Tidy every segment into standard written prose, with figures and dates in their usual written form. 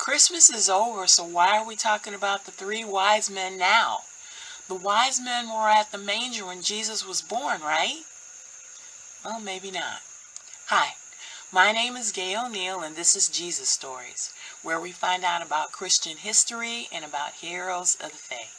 Christmas is over, so why are we talking about the three wise men now? The wise men were at the manger when Jesus was born, right? Well, maybe not. Hi, my name is Gail Neal, and this is Jesus Stories, where we find out about Christian history and about heroes of the faith.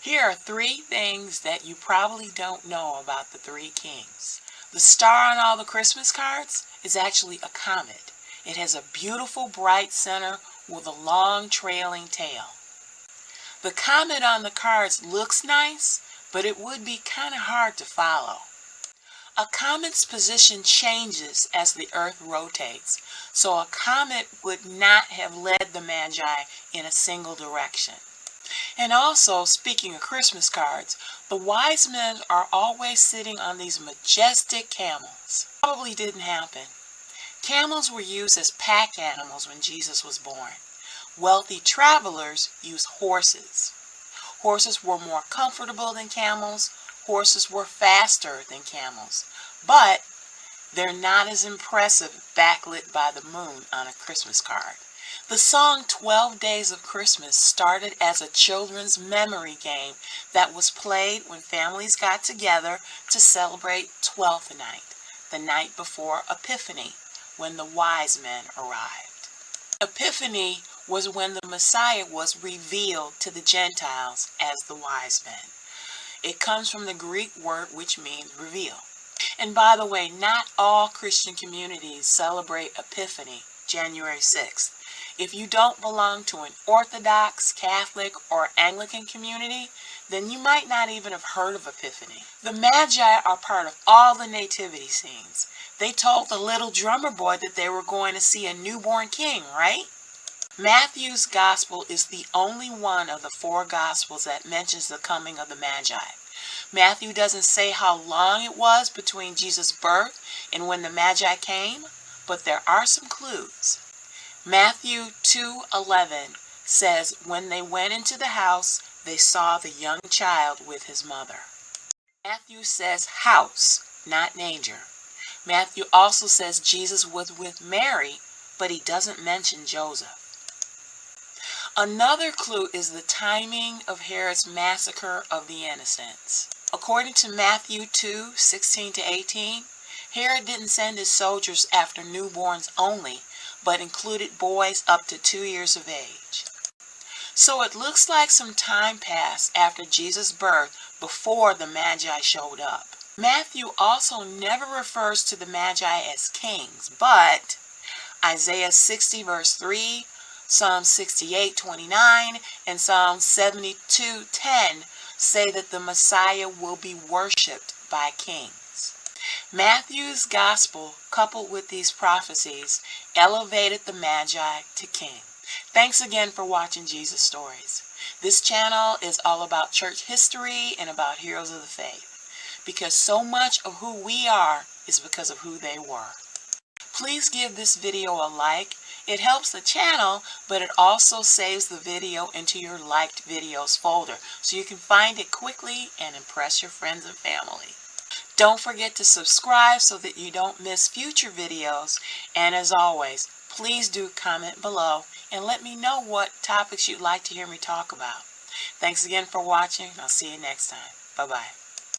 Here are three things that you probably don't know about the three kings. The star on all the Christmas cards is actually a comet. It has a beautiful bright center with a long trailing tail. The comet on the cards looks nice, but it would be kind of hard to follow. A comet's position changes as the Earth rotates, so a comet would not have led the Magi in a single direction. And also, speaking of Christmas cards, the wise men are always sitting on these majestic camels. Probably didn't happen. Camels were used as pack animals when Jesus was born. Wealthy travelers used horses. Horses were more comfortable than camels. Horses were faster than camels. But they're not as impressive backlit by the moon on a Christmas card. The song 12 Days of Christmas started as a children's memory game that was played when families got together to celebrate Twelfth Night, the night before Epiphany, when the wise men arrived. Epiphany was when the Messiah was revealed to the Gentiles as the wise men. It comes from the Greek word which means reveal. And by the way, not all Christian communities celebrate Epiphany January 6th. If you don't belong to an Orthodox, Catholic, or Anglican community, then you might not even have heard of Epiphany. The Magi are part of all the nativity scenes. They told the little drummer boy that they were going to see a newborn king, right? Matthew's gospel is the only one of the four gospels that mentions the coming of the Magi. Matthew doesn't say how long it was between Jesus' birth and when the Magi came, but there are some clues. Matthew 2:11 says, when they went into the house, they saw the young child with his mother. Matthew says house, not manger. Matthew also says Jesus was with Mary, but he doesn't mention Joseph. Another clue is the timing of Herod's massacre of the innocents. According to Matthew 2:16-18, Herod didn't send his soldiers after newborns only, but included boys up to 2 years of age. So it looks like some time passed after Jesus' birth before the Magi showed up. Matthew also never refers to the Magi as kings, but Isaiah 60 verse 3, Psalm 68:29, and Psalm 72:10 say that the Messiah will be worshipped by kings. Matthew's gospel, coupled with these prophecies, elevated the Magi to king. Thanks again for watching Jesus Stories. This channel is all about church history and about heroes of the faith, because so much of who we are is because of who they were. Please give this video a like. It helps the channel, but it also saves the video into your liked videos folder, so you can find it quickly and impress your friends and family. Don't forget to subscribe so that you don't miss future videos, and as always, please do comment below and let me know what topics you'd like to hear me talk about. Thanks again for watching. I'll see you next time. Bye-bye.